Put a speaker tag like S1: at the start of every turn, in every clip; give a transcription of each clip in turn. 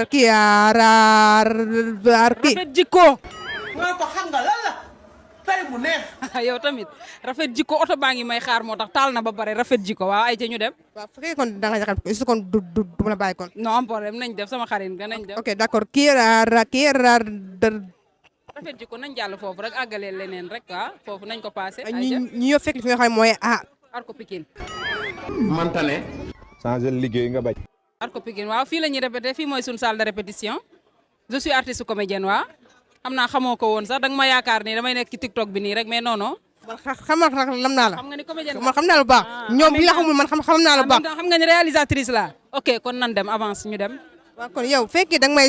S1: kii
S2: rafet jikko.
S3: nga ko xam nga lan la tey mu neex.
S2: yow tamit rafet jikko oto baa ngi may xaar moo tax taal na ba pare rafet jikko waaw ay ca ñu dem.
S1: waaw su fekkee kon da nga jaxal est-ce que kon du ma la bàyyi kon.
S2: non am problème nañ def sama xarit nga nañ def.
S1: ok d'accord
S2: rafet jikko nañ jàll foofu rek àggaleel leneen rek ah foofu nañ ko passé.
S1: ñi ñoo fekk fi nga xam ne mooy
S2: Arko Pikine.
S3: manta ne.
S4: changer liggéey nga bañ.
S2: Arko Pikine waaw fii la ñuy répété fii mooy suñu salle de répétition je suis artiste comédienne waa xam naa xamoo ko woon sax danga ma yaakaar ni damay nekk ci TikTok bi nii rek mais non non.
S1: xam naa la.
S2: xam nga ni comédienne
S1: man xam naa lu baax. ñoom bi la xamul man xam naa lu baax.
S2: xam nga ni réalisatrice la ok kon nan dem avance ñu dem.
S1: waaw kon yow fekkee danga may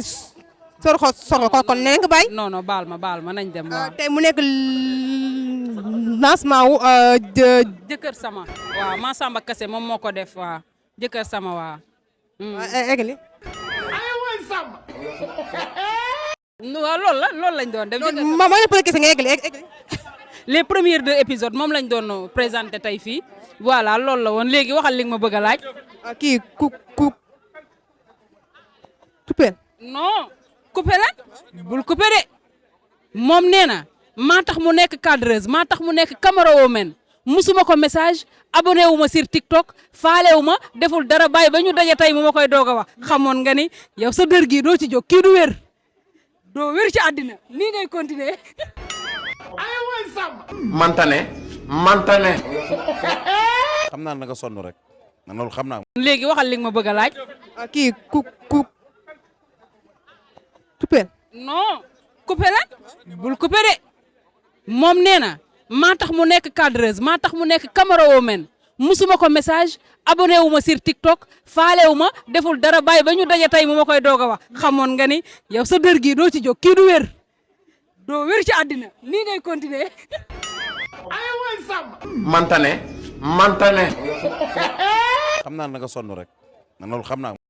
S1: soxla kon nee nga bàyyi.
S2: non non baal ma nañ dem waaw.
S1: tey mu nekk lancement wu
S2: jëkkër sama waaw Massamba Kassé moom moo ko def waaw jëkkër sama waaw.
S1: eggali.
S2: waaw loolu lañ doon def.
S1: ma ne peut nga eggali.
S2: les premiers 2 épisodes moom lañ doon présenté tey fii voilà loolu la woon léegi waxal li nga ma bëgg a laaj.
S1: kii coupé.
S2: non coupé la bul coupé de moom nee na maa tax mu nekk cadreuse maa tax mu nekk camera woman musuma ko message abonné wu ma sur TikTok faale wu ma deful dara bàyyi ba ñu daje tey mu ma koy doog a wax xamoon nga ni yow sa dër gii doo ci jóg kii du wér doo wér ci àddina nii ngay continuer.
S3: manta ne.
S4: xam naa naka sonn rek man loolu xam naa.
S2: léegi waxal li nga ma bëgg a laaj.
S1: kii coupé.
S2: non coupé la bul coupé de moom nee na maa tax mu nekk cadreuse maa tax mu nekk camera woman musuma ko message abonné wu ma sur TikTok faale wu ma deful dara bàyyi ba ñu daje tey mu ma koy doog a wax xamoon nga ni yow sa dër gii doo ci jóg kii du wér doo wér ci àddina nii ngay continuer.
S3: manta ne.
S4: xam naa naka sonn rek man loolu xam naa.